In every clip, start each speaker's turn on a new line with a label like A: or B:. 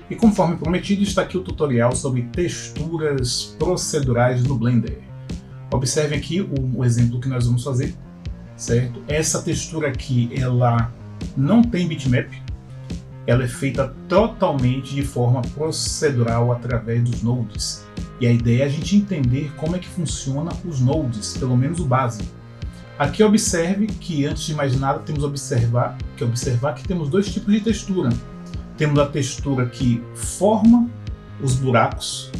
A: E conforme prometido, está aqui o tutorial sobre texturas procedurais no Blender. Observe aqui o exemplo que nós vamos fazer, certo? Essa textura aqui, ela não tem bitmap, ela é feita totalmente de forma procedural através dos nodes. E a ideia é a gente entender como é que funciona os nodes, pelo menos o básico. Aqui observe que, antes de mais nada, temos que observar que temos dois tipos de textura. Temos a textura que forma os buracos,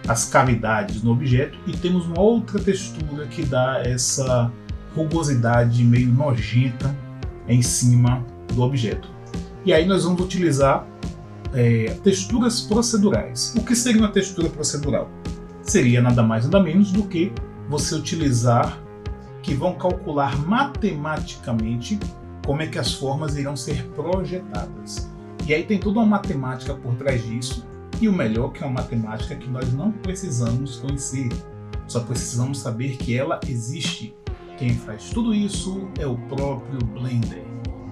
A: as cavidades no objeto, e temos uma outra textura que dá essa rugosidade meio nojenta em cima do objeto. E aí nós vamos utilizar texturas procedurais. O que seria uma textura procedural? Seria nada mais nada menos do que você utilizar que vão calcular matematicamente como é que as formas irão ser projetadas. E aí tem toda uma matemática por trás disso, e o melhor que é uma matemática que nós não precisamos conhecer, só precisamos saber que ela existe. Quem faz tudo isso é o próprio Blender.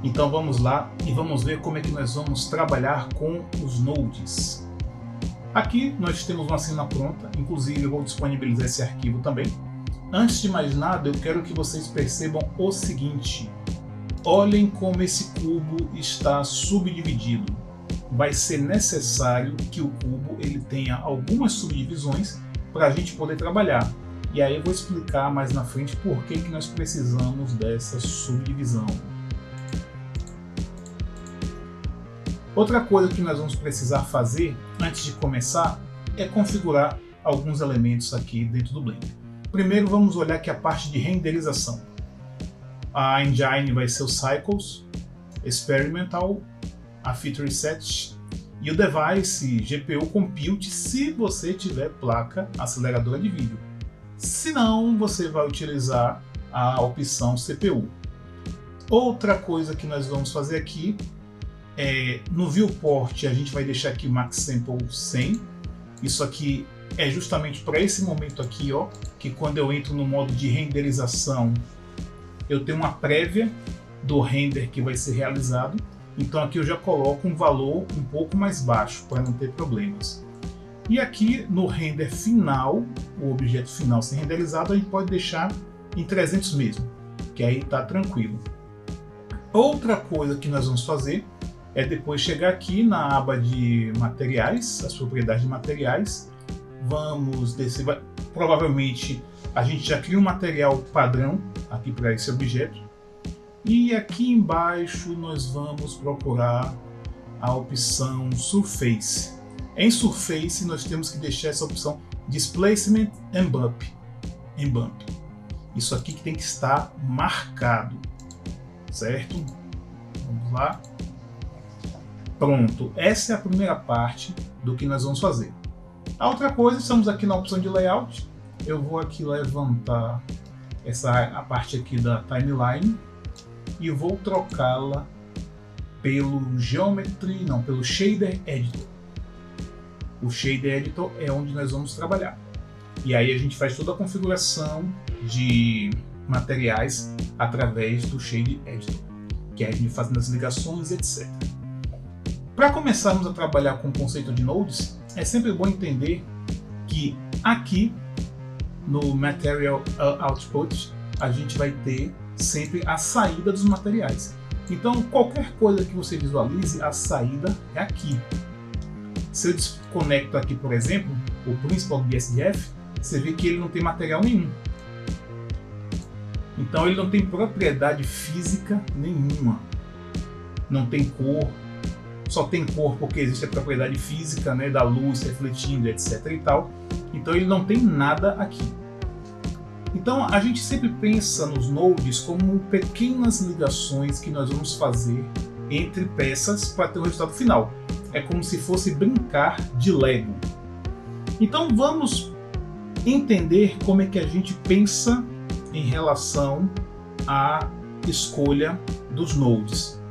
A: Então vamos lá e vamos ver como é que nós vamos trabalhar com os nodes. Aqui nós temos uma cena pronta, inclusive eu vou disponibilizar esse arquivo também. Antes de mais nada, eu quero que vocês percebam o seguinte: olhem como esse cubo está subdividido. Vai ser necessário que o cubo ele tenha algumas subdivisões para a gente poder trabalhar. E aí eu vou explicar mais na frente por que nós precisamos dessa subdivisão. Outra coisa que nós vamos precisar fazer antes de começar é configurar alguns elementos aqui dentro do Blender. Primeiro vamos olhar aqui a parte de renderização. A engine vai ser o Cycles, Experimental, a Feature Set e o Device GPU Compute se você tiver placa aceleradora de vídeo. Se não, você vai utilizar a opção CPU. Outra coisa que nós vamos fazer aqui no Viewport a gente vai deixar aqui o Max Sample 100. Isso aqui é justamente para esse momento aqui, ó, que quando eu entro no modo de renderização eu tenho uma prévia do render que vai ser realizado. Então aqui eu já coloco um valor um pouco mais baixo para não ter problemas. E aqui no render final, o objeto final ser renderizado, a gente pode deixar em 300 mesmo, que aí está tranquilo. Outra coisa que nós vamos fazer é depois chegar aqui na aba de materiais, as propriedades de materiais. Vamos descer, provavelmente a gente já cria um material padrão aqui para esse objeto. E aqui embaixo nós vamos procurar a opção Surface. Em Surface nós temos que deixar essa opção Displacement and Bump. Isso aqui que tem que estar marcado, certo? Vamos lá. Pronto, essa é a primeira parte do que nós vamos fazer. A outra coisa, estamos aqui na opção de Layout. Eu vou aqui levantar a parte aqui da Timeline e vou trocá-la pelo pelo Shader Editor. O Shader Editor é onde nós vamos trabalhar. E aí a gente faz toda a configuração de materiais através do Shader Editor, que aí a gente faz as ligações, etc. Para começarmos a trabalhar com o conceito de nodes, é sempre bom entender que aqui no Material Output a gente vai ter sempre a saída dos materiais. Então qualquer coisa que você visualize, a saída é aqui. Se eu desconecto aqui, por exemplo, o Principal BSDF, você vê que ele não tem material nenhum. Então ele não tem propriedade física nenhuma. Não tem cor. Só tem cor porque existe a propriedade física, né, da luz refletindo, etc. e tal. Então ele não tem nada aqui. Então a gente sempre pensa nos nodes como pequenas ligações que nós vamos fazer entre peças para ter o resultado final. É como se fosse brincar de Lego. Então vamos entender como é que a gente pensa em relação à escolha dos nodes.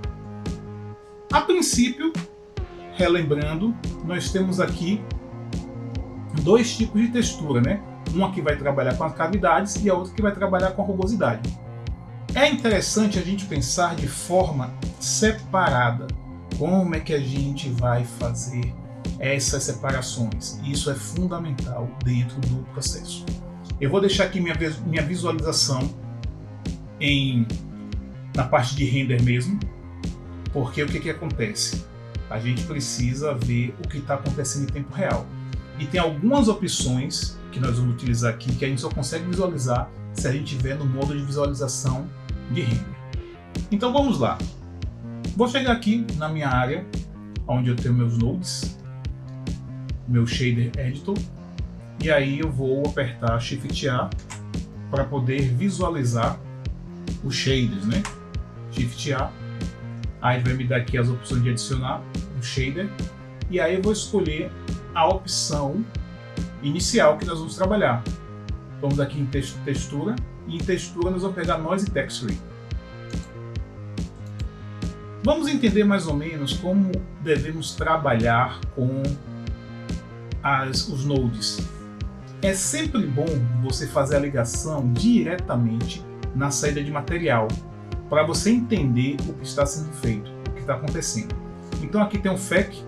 A: A princípio, relembrando, nós temos aqui dois tipos de textura, né? Uma que vai trabalhar com as cavidades e a outra que vai trabalhar com a rugosidade. É interessante a gente pensar de forma separada. como é que a gente vai fazer essas separações. Isso é fundamental dentro do processo. Eu vou deixar aqui minha visualização na parte de render mesmo, porque o que acontece? A gente precisa ver o que está acontecendo em tempo real. E tem algumas opções que nós vamos utilizar aqui que a gente só consegue visualizar se a gente estiver no modo de visualização de render. Então vamos lá. Vou chegar aqui na minha área, onde eu tenho meus nodes, meu shader editor, e aí eu vou apertar Shift A para poder visualizar os shaders, né? Shift A, aí vai me dar aqui as opções de adicionar o shader, e aí eu vou escolher a opção inicial que nós vamos trabalhar. Vamos aqui em textura, e em textura nós vamos pegar Noise Texture. Vamos entender mais ou menos como devemos trabalhar com os nodes. É sempre bom você fazer a ligação diretamente na saída de material, para você entender o que está sendo feito, o que está acontecendo. Então aqui tem o FEC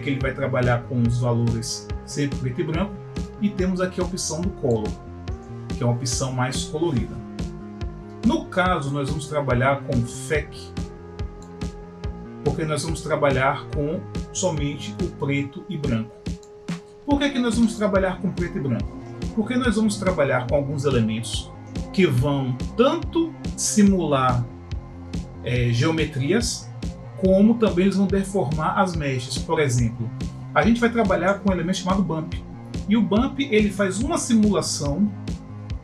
A: ele vai trabalhar com os valores sempre preto e branco, e temos aqui a opção do Color, que é uma opção mais colorida. No caso, nós vamos trabalhar com FEC, porque nós vamos trabalhar com somente o preto e branco. Por que nós vamos trabalhar com preto e branco? Porque nós vamos trabalhar com alguns elementos que vão tanto simular geometrias, como também eles vão deformar as meshes. Por exemplo, a gente vai trabalhar com um elemento chamado Bump. E o Bump ele faz uma simulação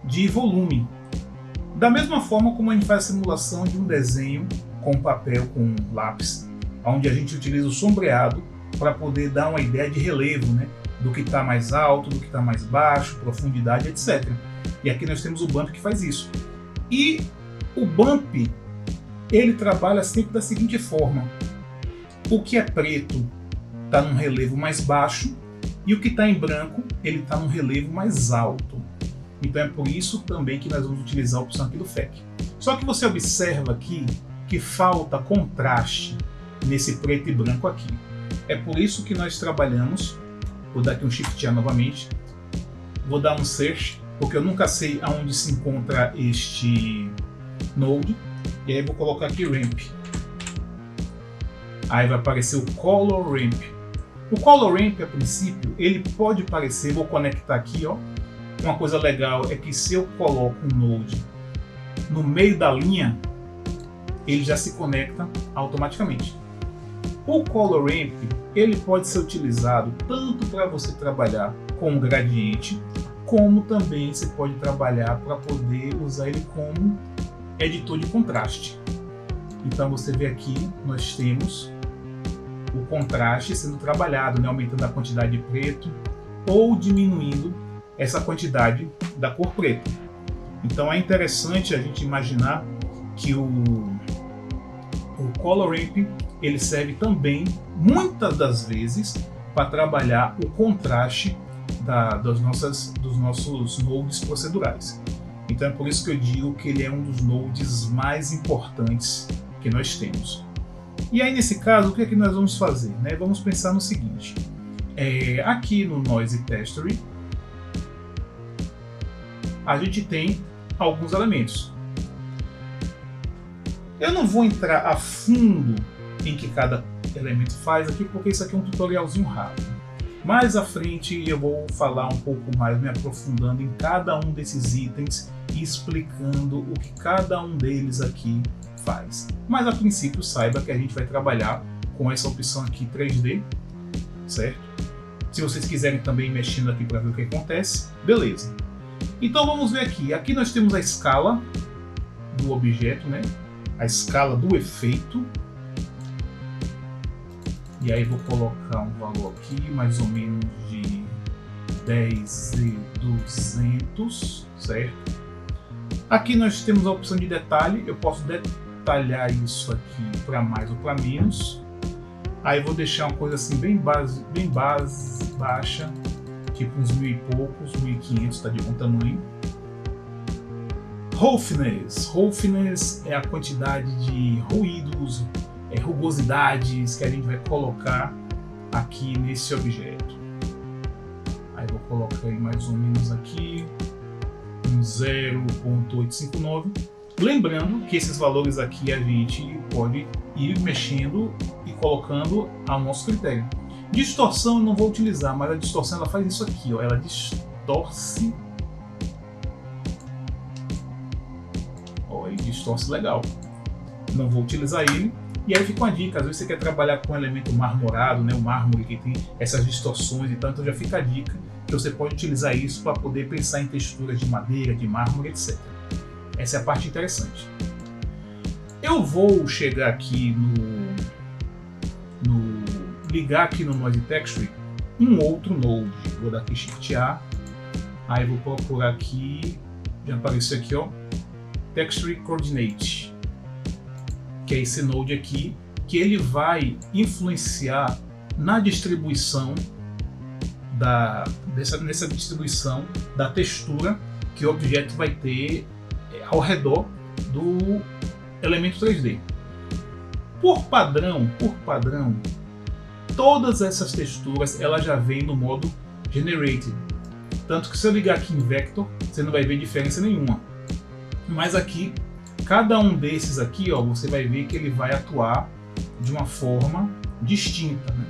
A: de volume. Da mesma forma como a gente faz a simulação de um desenho com papel, com lápis, onde a gente utiliza o sombreado para poder dar uma ideia de relevo, né? Do que está mais alto, do que está mais baixo, profundidade, etc. E aqui nós temos o Bump que faz isso. E o Bump ele trabalha sempre da seguinte forma: o que é preto está num relevo mais baixo, e o que está em branco ele está num relevo mais alto. Então é por isso também que nós vamos utilizar a opção aqui do FEC. Só que você observa aqui que falta contraste nesse preto e branco aqui. É por isso que nós trabalhamos. Vou dar aqui um Shift A novamente, vou dar um Search, porque eu nunca sei aonde se encontra este node, e aí vou colocar aqui Ramp. Aí vai aparecer o Color Ramp. O Color Ramp, a princípio, ele pode parecer, vou conectar aqui, ó. Uma coisa legal é que se eu coloco um node no meio da linha, ele já se conecta automaticamente. O Color Ramp ele pode ser utilizado tanto para você trabalhar com um gradiente, como também você pode trabalhar para poder usar ele como editor de contraste. Então você vê aqui, nós temos o contraste sendo trabalhado, né, aumentando a quantidade de preto ou diminuindo essa quantidade da cor preta. Então é interessante a gente imaginar que o Color Ramp ele serve também, muitas das vezes, para trabalhar o contraste dos nossos nodes procedurais. Então é por isso que eu digo que ele é um dos nodes mais importantes que nós temos. E aí nesse caso, o que é que nós vamos fazer? Né? Vamos pensar no seguinte, aqui no Noise Texture, a gente tem alguns elementos. Eu não vou entrar a fundo em que cada elemento faz aqui, porque isso aqui é um tutorialzinho rápido. Mais à frente eu vou falar um pouco mais, me aprofundando em cada um desses itens e explicando o que cada um deles aqui faz. Mas a princípio saiba que a gente vai trabalhar com essa opção aqui 3D, certo? Se vocês quiserem também mexendo aqui para ver o que acontece, beleza. Então vamos ver aqui. Aqui nós temos a escala do objeto, né? A escala do efeito. E aí vou colocar um valor aqui, mais ou menos de 10,200, certo? Aqui nós temos a opção de detalhe, eu posso detalhar isso aqui para mais ou para menos. Aí vou deixar uma coisa assim bem baixa, tipo uns 1000 e poucos, 1500, tá de bom tamanho. Roughness é a quantidade de ruídos, rugosidades que a gente vai colocar aqui nesse objeto. Aí vou colocar aí mais ou menos aqui um 0.859. Lembrando que esses valores aqui a gente pode ir mexendo e colocando ao nosso critério. Distorção eu não vou utilizar, mas a distorção ela faz isso aqui, ó, ela distorce. Ó, ele distorce legal. Não vou utilizar ele. E aí fica uma dica, às vezes você quer trabalhar com um elemento marmorado, né, o mármore que tem essas distorções e tal, então já fica a dica que você pode utilizar isso para poder pensar em texturas de madeira, de mármore, etc. Essa é a parte interessante. Eu vou chegar aqui ligar aqui no Node Texture um outro node. Vou dar aqui Shift A, aí vou procurar aqui, já apareceu aqui, ó, Texture Coordinate, que é esse node aqui, que ele vai influenciar na distribuição nessa distribuição da textura que o objeto vai ter ao redor do elemento 3D. Por padrão, todas essas texturas elas já vêm no modo Generated. Tanto que se eu ligar aqui em Vector, você não vai ver diferença nenhuma. Mas aqui, cada um desses aqui, ó, você vai ver que ele vai atuar de uma forma distinta, né?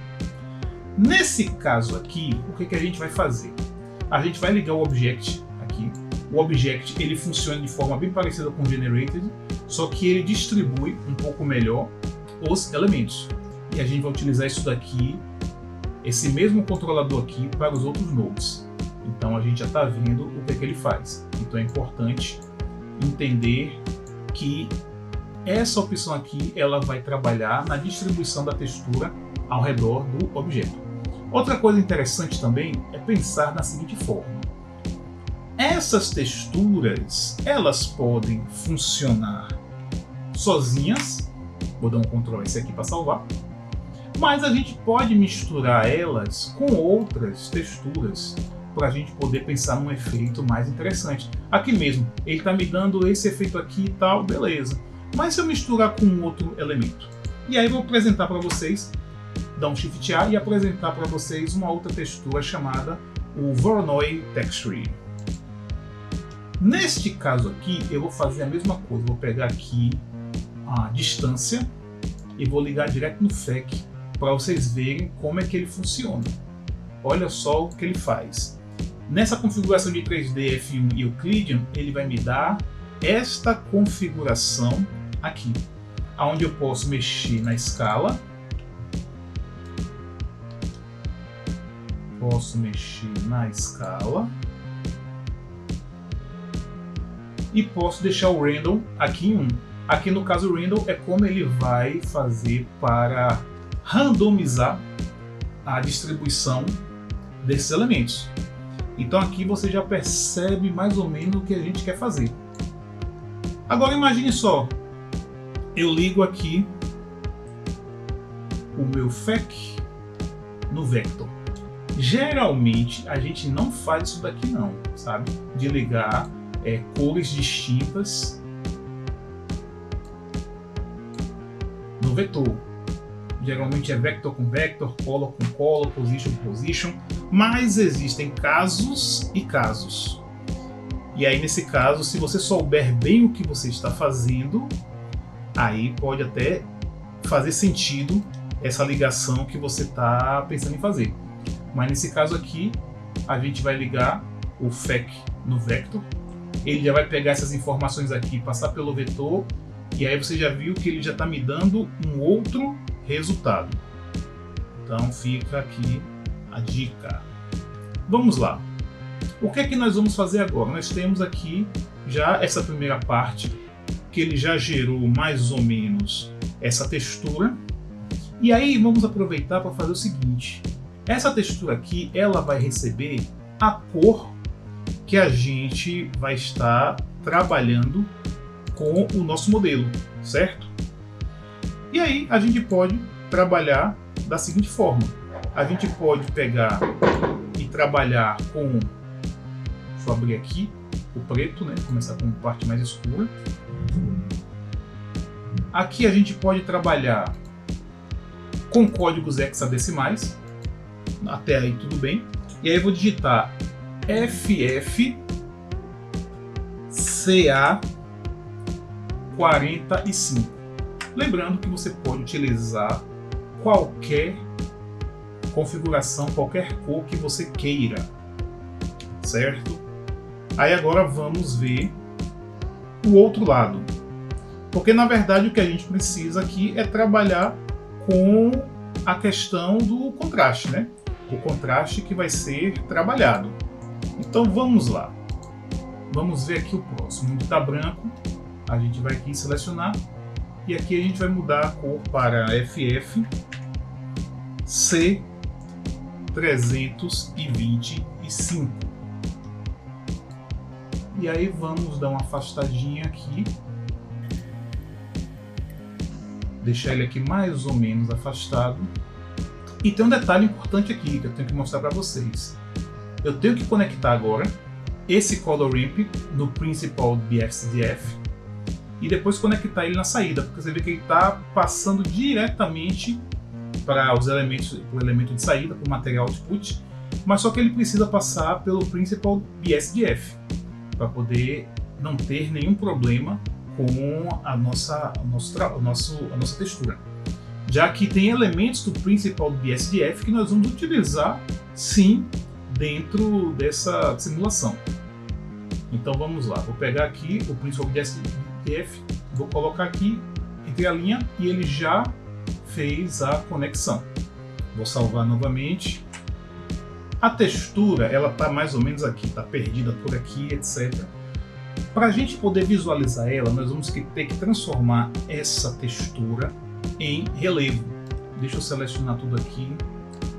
A: Nesse caso aqui, o que a gente vai fazer? A gente vai ligar o Object aqui. O Object ele funciona de forma bem parecida com o Generated, só que ele distribui um pouco melhor os elementos. E a gente vai utilizar isso daqui, esse mesmo controlador aqui, para os outros nodes. Então a gente já está vendo o que ele faz. Então é importante entender que essa opção aqui ela vai trabalhar na distribuição da textura ao redor do objeto. Outra coisa interessante também é pensar da seguinte forma: essas texturas elas podem funcionar sozinhas. Vou dar um Ctrl S aqui para salvar. Mas a gente pode misturar elas com outras texturas para a gente poder pensar num efeito mais interessante. Aqui mesmo, ele está me dando esse efeito aqui e tal, beleza. Mas se eu misturar com outro elemento? E aí eu vou apresentar para vocês, dar um Shift A e apresentar para vocês uma outra textura chamada o Voronoi Texture. Neste caso aqui, eu vou fazer a mesma coisa. Vou pegar aqui a distância e vou ligar direto no FEC para vocês verem como é que ele funciona. Olha só o que ele faz. Nessa configuração de 3D F1 Euclidean, ele vai me dar esta configuração aqui, onde eu posso mexer na escala, e posso deixar o Random aqui em 1. Aqui no caso o Random é como ele vai fazer para randomizar a distribuição desses elementos. Então aqui você já percebe mais ou menos o que a gente quer fazer. Agora imagine só, eu ligo aqui o meu FEC no Vector. Geralmente a gente não faz isso daqui não, sabe? De ligar cores distintas no vetor. Geralmente é vector com vector, color com color, position com position, mas existem casos e casos. E aí nesse caso, se você souber bem o que você está fazendo, aí pode até fazer sentido essa ligação que você está pensando em fazer. Mas nesse caso aqui, a gente vai ligar o FEC no vector, ele já vai pegar essas informações aqui, passar pelo vetor, e aí você já viu que ele já está me dando um outro resultado. Então fica aqui a dica. Vamos lá. O que é que nós vamos fazer agora? Nós temos aqui já essa primeira parte, que ele já gerou mais ou menos essa textura. E aí vamos aproveitar para fazer o seguinte. Essa textura aqui, ela vai receber a cor que a gente vai estar trabalhando com o nosso modelo, certo? E aí a gente pode trabalhar da seguinte forma. A gente pode pegar e trabalhar com, deixa eu abrir aqui, o preto, né? Começar com parte mais escura. Aqui a gente pode trabalhar com códigos hexadecimais. Até aí tudo bem. E aí eu vou digitar FFCA45. Lembrando que você pode utilizar qualquer configuração, qualquer cor que você queira, certo? Aí agora vamos ver o outro lado, porque na verdade o que a gente precisa aqui é trabalhar com a questão do contraste, né? O contraste que vai ser trabalhado. Então vamos lá, vamos ver aqui o próximo. Onde está branco, a gente vai aqui selecionar e aqui a gente vai mudar a cor para FFC325. E aí vamos dar uma afastadinha aqui, deixar ele aqui mais ou menos afastado. E tem um detalhe importante aqui que eu tenho que mostrar para vocês. Eu tenho que conectar agora esse color ramp no principal BFCDF e depois conectar ele na saída, porque você vê que ele está passando diretamente para os elementos, para o elemento de saída, para o material output, mas só que ele precisa passar pelo principal BSDF para poder não ter nenhum problema com a nossa textura, já que tem elementos do principal BSDF que nós vamos utilizar sim dentro dessa simulação. Então vamos lá, vou pegar aqui o principal BSDF, vou colocar aqui entre a linha e ele já fez a conexão. Vou salvar novamente. A textura ela está mais ou menos aqui, está perdida por aqui, etc. Para a gente poder visualizar ela, nós vamos ter que transformar essa textura em relevo. Deixa eu selecionar tudo aqui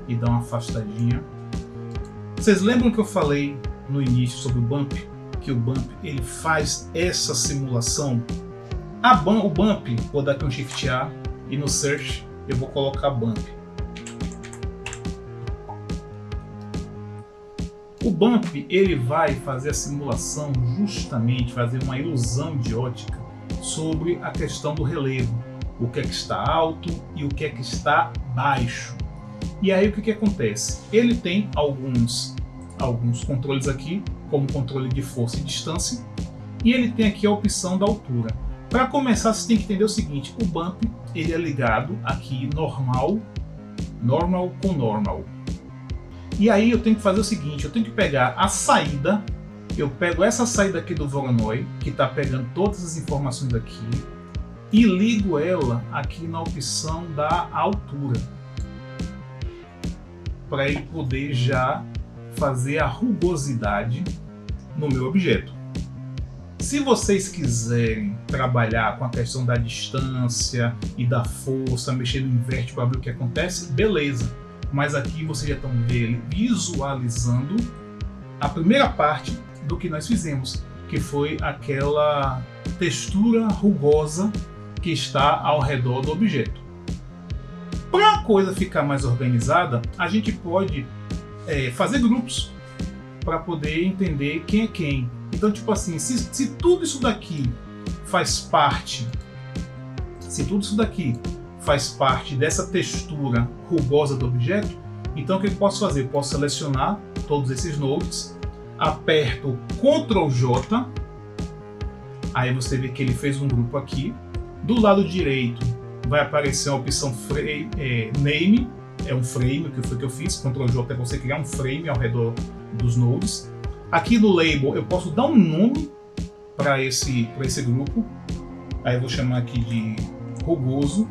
A: e dar uma afastadinha. Vocês lembram que eu falei no início sobre o bump? Que o bump ele faz essa simulação. O bump, vou dar aqui um Shift A e no Search eu vou colocar bump. O bump ele vai fazer a simulação, justamente fazer uma ilusão de ótica sobre a questão do relevo, o que é que está alto e o que é que está baixo. E aí o que acontece? Ele tem alguns controles aqui, como controle de força e distância, e ele tem aqui a opção da altura. Para começar, você tem que entender o seguinte: o bump ele é ligado aqui normal com normal. E aí eu tenho que fazer o seguinte, eu tenho que pegar a saída, eu pego essa saída aqui do Voronoi, que está pegando todas as informações aqui, e ligo ela aqui na opção da altura, para ele poder já fazer a rugosidade no meu objeto. Se vocês quiserem trabalhar com a questão da distância e da força, mexer no inverte para ver o que acontece, beleza. Mas aqui vocês já estão visualizando a primeira parte do que nós fizemos, que foi aquela textura rugosa que está ao redor do objeto. Para a coisa ficar mais organizada, a gente pode fazer grupos para poder entender quem é quem. Então, tipo assim, se tudo isso daqui faz parte, dessa textura rugosa do objeto, então o que eu posso fazer? Eu posso selecionar todos esses nodes, aperto Ctrl J, aí você vê que ele fez um grupo aqui. Do lado direito vai aparecer a opção Name, é um frame, que foi que eu fiz. Ctrl J é você criar um frame ao redor dos nodes. Aqui no Label eu posso dar um nome para esse grupo, aí eu vou chamar aqui de rugoso.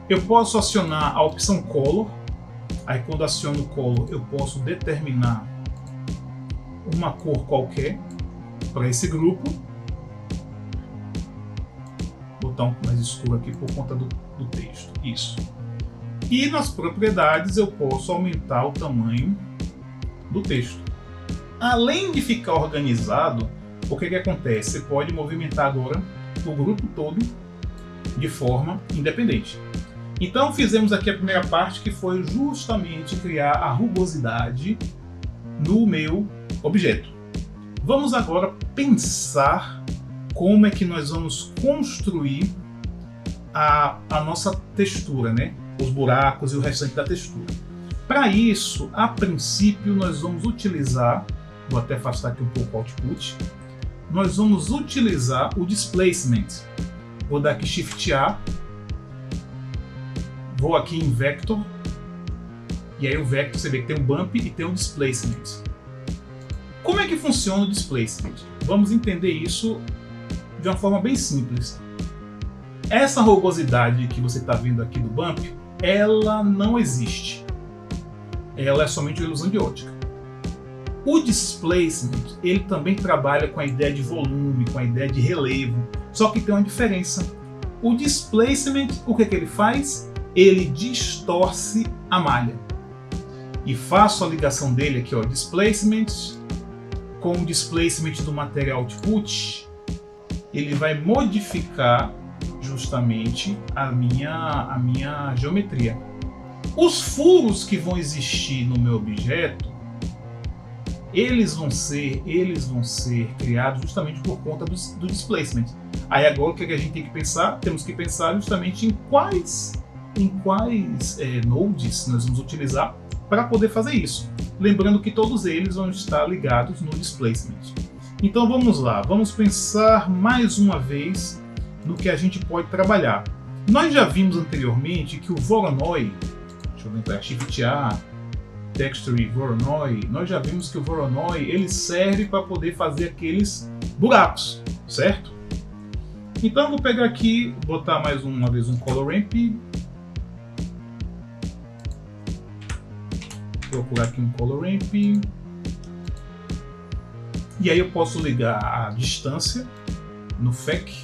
A: Eu posso acionar a opção Color, aí quando aciono o Color eu posso determinar uma cor qualquer para esse grupo. Vou botar um mais escuro aqui por conta do texto, isso. E nas propriedades eu posso aumentar o tamanho do texto. Além de ficar organizado, o que acontece? Você pode movimentar agora o grupo todo de forma independente. Então fizemos aqui a primeira parte, que foi justamente criar a rugosidade no meu objeto. Vamos agora pensar como é que nós vamos construir a nossa textura, né? Os buracos e o restante da textura. Para isso, a princípio, nós vamos utilizar, vou até afastar aqui um pouco o output, nós vamos utilizar o displacement. Vou dar aqui Shift A, vou aqui em Vector, e aí o Vector, você vê que tem um Bump e tem um Displacement. Como é que funciona o Displacement? Vamos entender isso de uma forma bem simples. Essa rugosidade que você está vendo aqui do Bump, ela não existe. Ela é somente uma ilusão de ótica. O Displacement, ele também trabalha com a ideia de volume, com a ideia de relevo, só que tem uma diferença. O Displacement, o que ele faz? Ele distorce a malha. E faço a ligação dele aqui, ó, Displacement com o Displacement do material Output, ele vai modificar justamente a minha geometria. Os furos que vão existir no meu objeto, eles vão ser criados justamente por conta do displacement. Aí agora o que a gente tem que pensar? Temos que pensar justamente em quais nodes nós vamos utilizar para poder fazer isso. Lembrando que todos eles vão estar ligados no displacement. Então vamos lá, vamos pensar mais uma vez no que a gente pode trabalhar. Nós já vimos anteriormente que o Voronoi, deixa eu lembrar, Shift A, Texture Voronoi, nós já vimos que o Voronoi ele serve para poder fazer aqueles buracos, certo? Então eu vou pegar aqui, botar mais uma vez um Color Ramp, procurar aqui um Color Ramp, e aí eu posso ligar a distância no FEC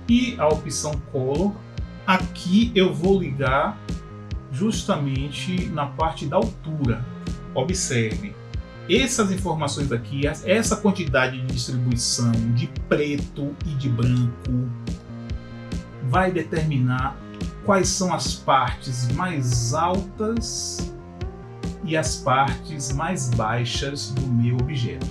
A: e a opção Color. Aqui eu vou ligar justamente na parte da altura. Observe, essas informações aqui, essa quantidade de distribuição de preto e de branco vai determinar quais são as partes mais altas e as partes mais baixas do meu objeto.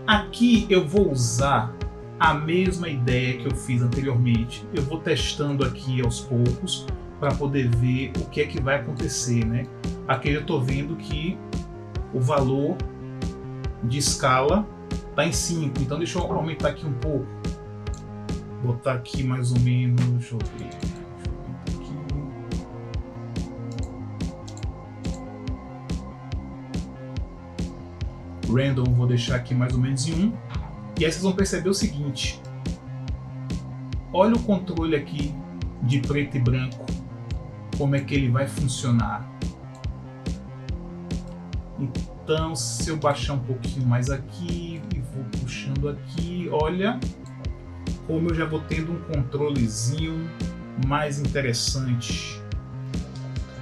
A: Aqui eu vou usar a mesma ideia que eu fiz anteriormente. Eu vou testando aqui aos poucos para poder ver o que é que vai acontecer, né? Aqui eu estou vendo que o valor de escala está em 5, então deixa eu aumentar aqui um pouco. Botar aqui mais ou menos, deixa eu ver. Random vou deixar aqui mais ou menos em 1. E aí vocês vão perceber o seguinte. Olha o controle aqui de preto e branco. Como é que ele vai funcionar. Então se eu baixar um pouquinho mais aqui e vou puxando aqui, olha como eu já vou tendo um controlezinho mais interessante.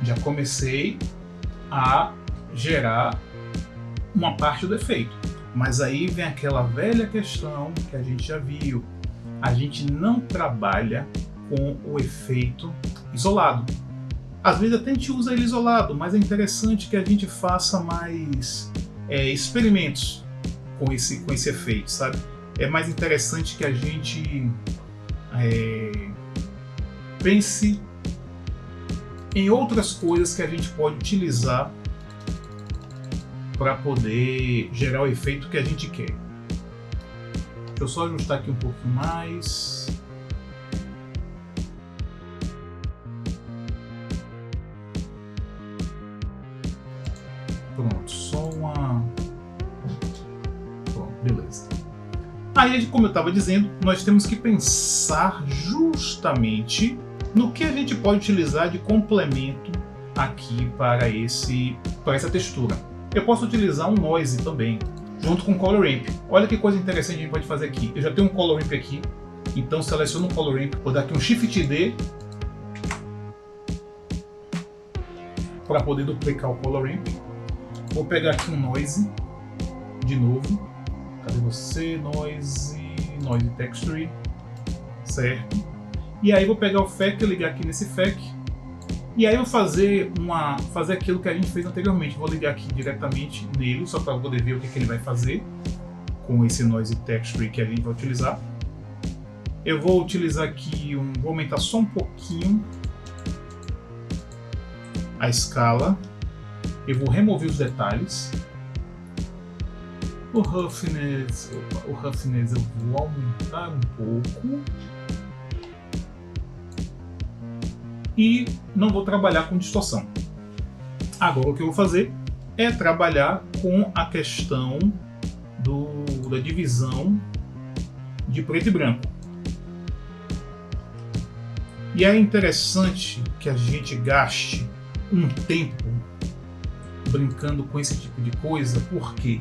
A: Já comecei a gerar uma parte do efeito, mas aí vem aquela velha questão que a gente já viu: a gente não trabalha com o efeito isolado. Às vezes até a gente usa ele isolado, mas é interessante que a gente faça mais experimentos com esse efeito, sabe? É mais interessante que a gente pense em outras coisas que a gente pode utilizar para poder gerar o efeito que a gente quer. Deixa eu só ajustar aqui um pouquinho mais. Pronto, só uma... Pronto, beleza. Aí, como eu estava dizendo, nós temos que pensar justamente no que a gente pode utilizar de complemento aqui para essa textura. Eu posso utilizar um Noise também, junto com o Color Ramp. Olha que coisa interessante a gente pode fazer aqui. Eu já tenho um Color Ramp aqui, então seleciono o Color Ramp, vou dar aqui um Shift D para poder duplicar o Color Ramp. Vou pegar aqui um Noise, de novo. Cadê você? Noise Texture, certo? E aí vou pegar o FEC, ligar aqui nesse FEC. E aí eu vou fazer aquilo que a gente fez anteriormente. Vou ligar aqui diretamente nele, só para poder ver o que ele vai fazer com esse Noise Texture que a gente vai utilizar. Eu vou utilizar aqui, vou aumentar só um pouquinho a escala. Eu vou remover os detalhes. O roughness eu vou aumentar um pouco. E não vou trabalhar com distorção. Agora o que eu vou fazer é trabalhar com a questão da divisão de preto e branco. E é interessante que a gente gaste um tempo brincando com esse tipo de coisa, porque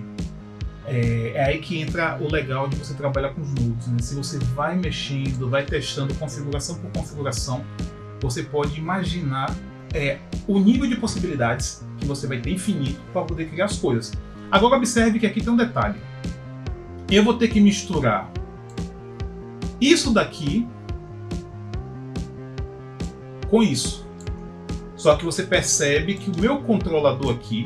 A: é aí que entra o legal de você trabalhar com os nodes, né? Se você vai mexendo, vai testando configuração por configuração, você pode imaginar o nível de possibilidades que você vai ter infinito para poder criar as coisas. Agora observe que aqui tem um detalhe. Eu vou ter que misturar isso daqui com isso. Só que você percebe que o meu controlador aqui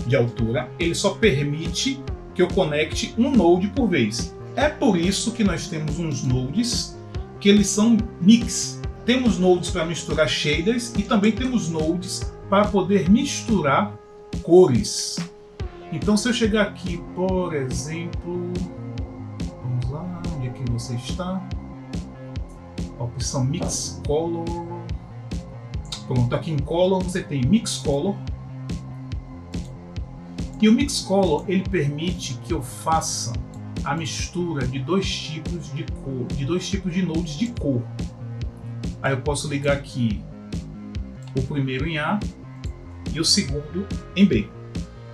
A: de altura, ele só permite que eu conecte um node por vez. É por isso que nós temos uns nodes que eles são mix. Temos nodes para misturar shaders e também temos nodes para poder misturar cores. Então se eu chegar aqui, por exemplo, vamos lá, onde é que você está? A opção Mix Color. Pronto, aqui em Color você tem Mix Color. E o Mix Color ele permite que eu faça a mistura de dois tipos de cor, de dois tipos de nodes de cor. Aí eu posso ligar aqui o primeiro em A e o segundo em B.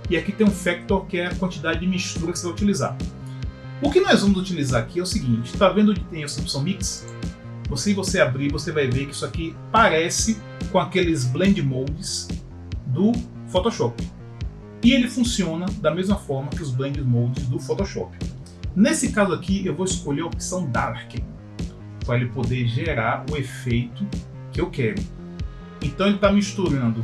A: E aqui tem um factor que é a quantidade de mistura que você vai utilizar. O que nós vamos utilizar aqui é o seguinte, está vendo onde tem essa opção Mix? Se você abrir, você vai ver que isso aqui parece com aqueles blend modes do Photoshop. E ele funciona da mesma forma que os blend modes do Photoshop. Nesse caso aqui, eu vou escolher a opção Darken, para ele poder gerar o efeito que eu quero. Então ele está misturando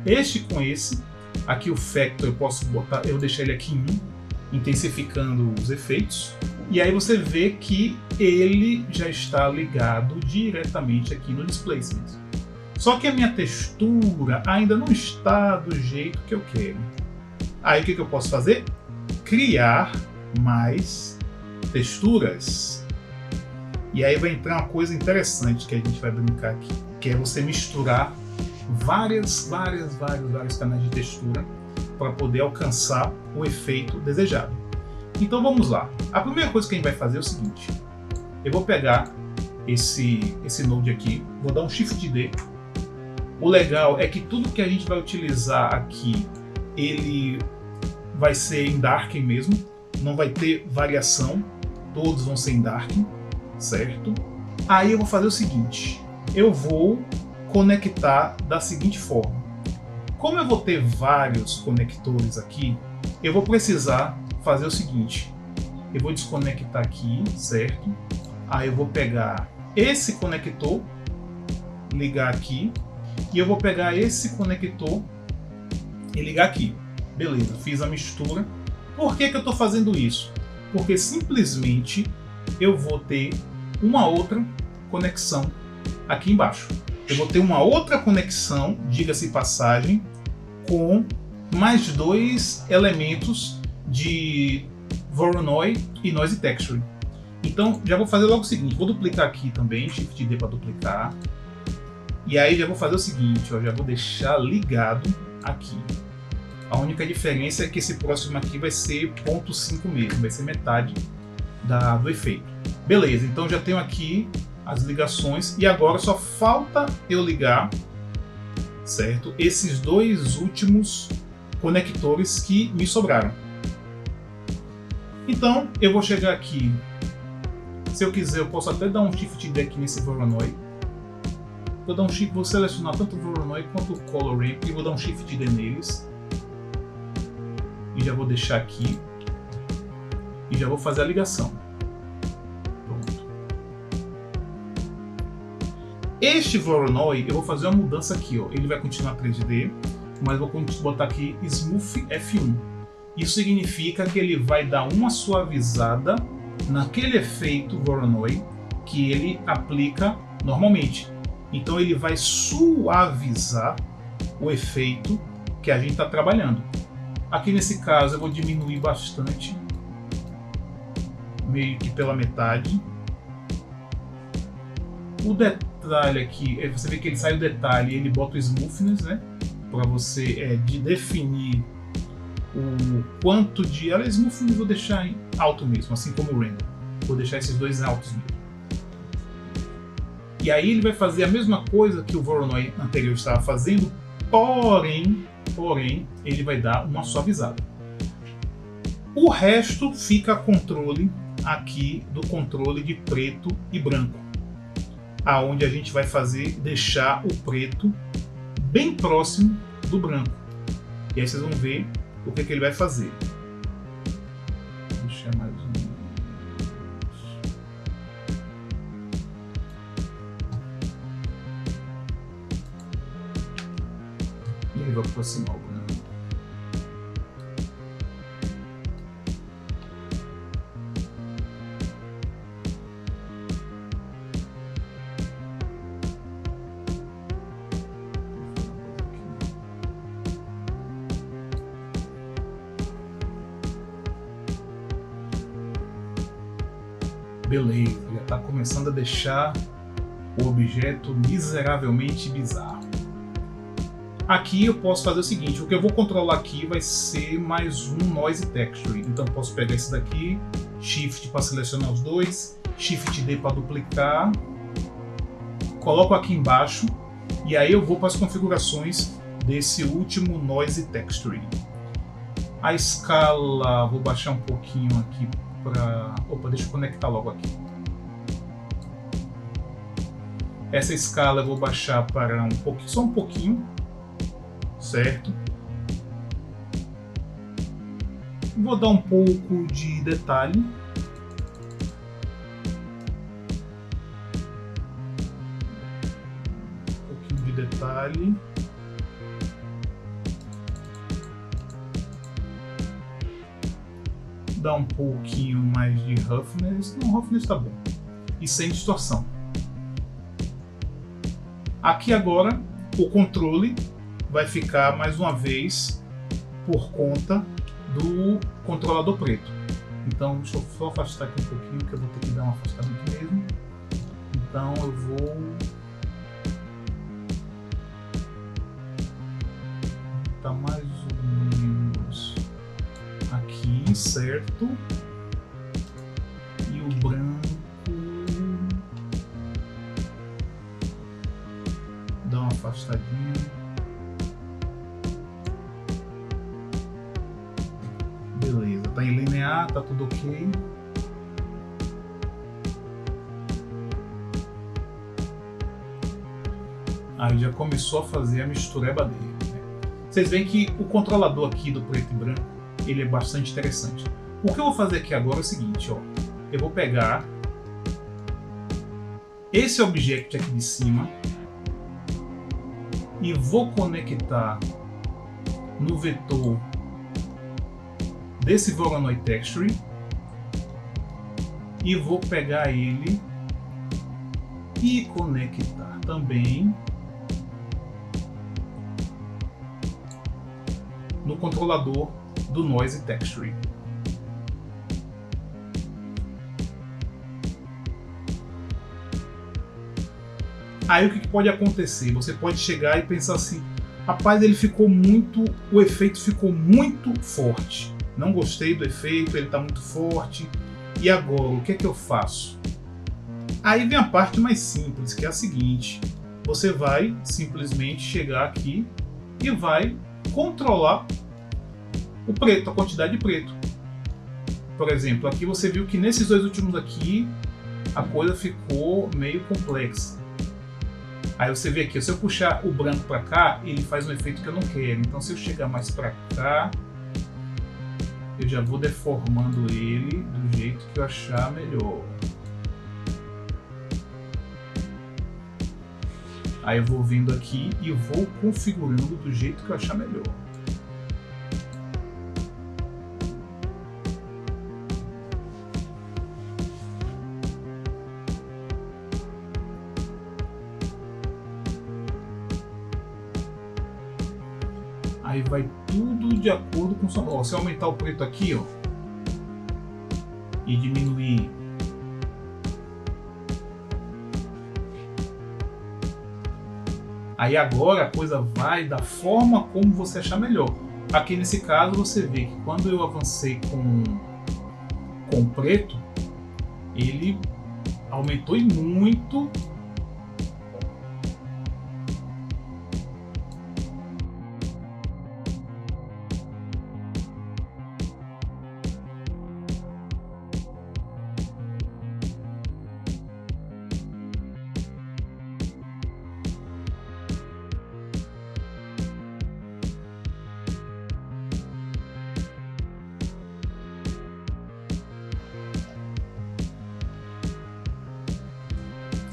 A: este com esse. Aqui o Factor eu posso botar, eu deixar ele aqui em 1, intensificando os efeitos. E aí você vê que ele já está ligado diretamente aqui no Displacement. Só que a minha textura ainda não está do jeito que eu quero. Aí o que eu posso fazer? Criar mais texturas. E aí vai entrar uma coisa interessante que a gente vai brincar aqui, que é você misturar vários canais de textura para poder alcançar o efeito desejado. Então vamos lá. A primeira coisa que a gente vai fazer é o seguinte. Eu vou pegar esse node aqui, vou dar um Shift D. O legal é que tudo que a gente vai utilizar aqui, ele vai ser em Darken mesmo, não vai ter variação, todos vão ser em Darken, certo? Aí eu vou fazer o seguinte, eu vou conectar da seguinte forma. Como eu vou ter vários conectores aqui, eu vou precisar fazer o seguinte, eu vou desconectar aqui, certo? Aí eu vou pegar esse conector, ligar aqui, e eu vou pegar esse conector e ligar aqui. Beleza, fiz a mistura. Por que eu estou fazendo isso? Porque simplesmente eu vou ter uma outra conexão aqui embaixo. Eu vou ter uma outra conexão, diga-se passagem, com mais dois elementos de Voronoi e Noise Texture. Então já vou fazer logo o seguinte, vou duplicar aqui também, Shift D para duplicar. E aí já vou fazer o seguinte, ó, já vou deixar ligado aqui. A única diferença é que esse próximo aqui vai ser 0.5 mesmo, vai ser metade do efeito. Beleza, então já tenho aqui as ligações e agora só falta eu ligar, certo? Esses dois últimos conectores que me sobraram. Então eu vou chegar aqui, se eu quiser eu posso até dar um Shift D aqui nesse Voronoi. Vou selecionar tanto o Voronoi quanto o Color Ramp e vou dar um Shift D neles. E já vou deixar aqui. E já vou fazer a ligação. Pronto. Este Voronoi, eu vou fazer uma mudança aqui. Ó. Ele vai continuar 3D, mas vou botar aqui Smooth F1. Isso significa que ele vai dar uma suavizada naquele efeito Voronoi que ele aplica normalmente. Então ele vai suavizar o efeito que a gente está trabalhando. Aqui nesse caso eu vou diminuir bastante, meio que pela metade. O detalhe aqui, você vê que ele sai o detalhe e ele bota o smoothness, né? Para você definir o quanto de... Aliás, smoothness vou deixar em alto mesmo, assim como o render. Vou deixar esses dois altos mesmo. E aí ele vai fazer a mesma coisa que o Voronoi anterior estava fazendo, porém ele vai dar uma suavizada. O resto fica a controle aqui do controle de preto e branco, aonde a gente vai deixar o preto bem próximo do branco. E aí vocês vão ver o que ele vai fazer. Vou deixar mais um. E ele vai aproximar o branco. Beleza, já está começando a deixar o objeto miseravelmente bizarro. Aqui eu posso fazer o seguinte, o que eu vou controlar aqui vai ser mais um Noise Texture. Então eu posso pegar esse daqui, Shift para selecionar os dois, Shift D para duplicar, coloco aqui embaixo e aí eu vou para as configurações desse último Noise Texture. A escala, vou baixar um pouquinho aqui para... Opa, deixa eu conectar logo aqui. Essa escala eu vou baixar para só um pouquinho, certo? Vou dar um pouco de detalhe. Um pouquinho de detalhe. Dá um pouquinho mais de roughness. Não, roughness tá bom. E sem distorção. Aqui agora o controle vai ficar mais uma vez por conta do controlador preto. Então deixa eu só afastar aqui um pouquinho, que eu vou ter que dar um afastamento mesmo. Então eu vou tá mais ou menos aqui, certo? E o branco dá uma afastadinha. Beleza, tá em linear, tá tudo ok. Aí já começou a fazer a mistureba dele, né? Vocês veem que o controlador aqui do preto e branco, ele é bastante interessante. O que eu vou fazer aqui agora é o seguinte, ó. Eu vou pegar esse object aqui de cima e vou conectar no vetor desse Voronoi Texture e vou pegar ele e conectar também no controlador do Noise Texture. Aí o que pode acontecer? Você pode chegar e pensar assim, rapaz, o efeito ficou muito forte. Não gostei do efeito, ele está muito forte. E agora, o que é que eu faço? Aí vem a parte mais simples, que é a seguinte. Você vai simplesmente chegar aqui e vai controlar o preto, a quantidade de preto. Por exemplo, aqui você viu que nesses dois últimos aqui, a coisa ficou meio complexa. Aí você vê aqui, se eu puxar o branco para cá, ele faz um efeito que eu não quero. Então se eu chegar mais para cá, eu já vou deformando ele do jeito que eu achar melhor. Aí eu vou vindo aqui e vou configurando do jeito que eu achar melhor. Aí vai tudo de acordo com o som. Ó, se eu aumentar o preto aqui, ó, e diminuir aí agora a coisa vai da forma como você achar melhor. Aqui nesse caso você vê que quando eu avancei com o preto, ele aumentou e muito.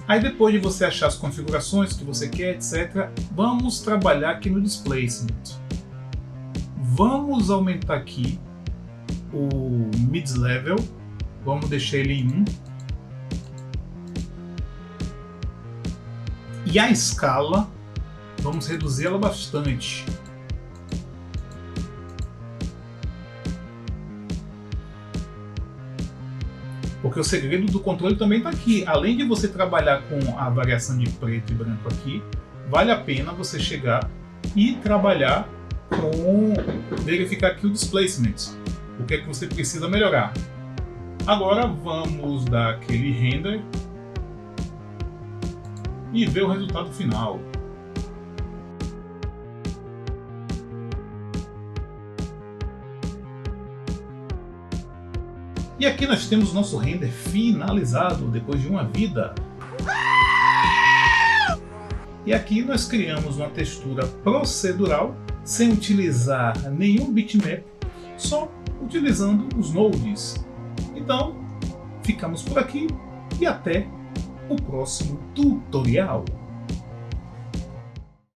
A: Aí depois de você achar as configurações que você quer, etc., vamos trabalhar aqui no Displacement. Vamos aumentar aqui o Mid-Level, vamos deixar ele em 1. E a escala, vamos reduzi-la bastante. Porque o segredo do controle também está aqui. Além de você trabalhar com a variação de preto e branco aqui, vale a pena você chegar e trabalhar com verificar aqui o displacement. O que é que você precisa melhorar. Agora vamos dar aquele render e ver o resultado final. E aqui nós temos nosso render finalizado depois de uma vida. E aqui nós criamos uma textura procedural sem utilizar nenhum bitmap, só utilizando os nodes. Então, ficamos por aqui e até o próximo tutorial.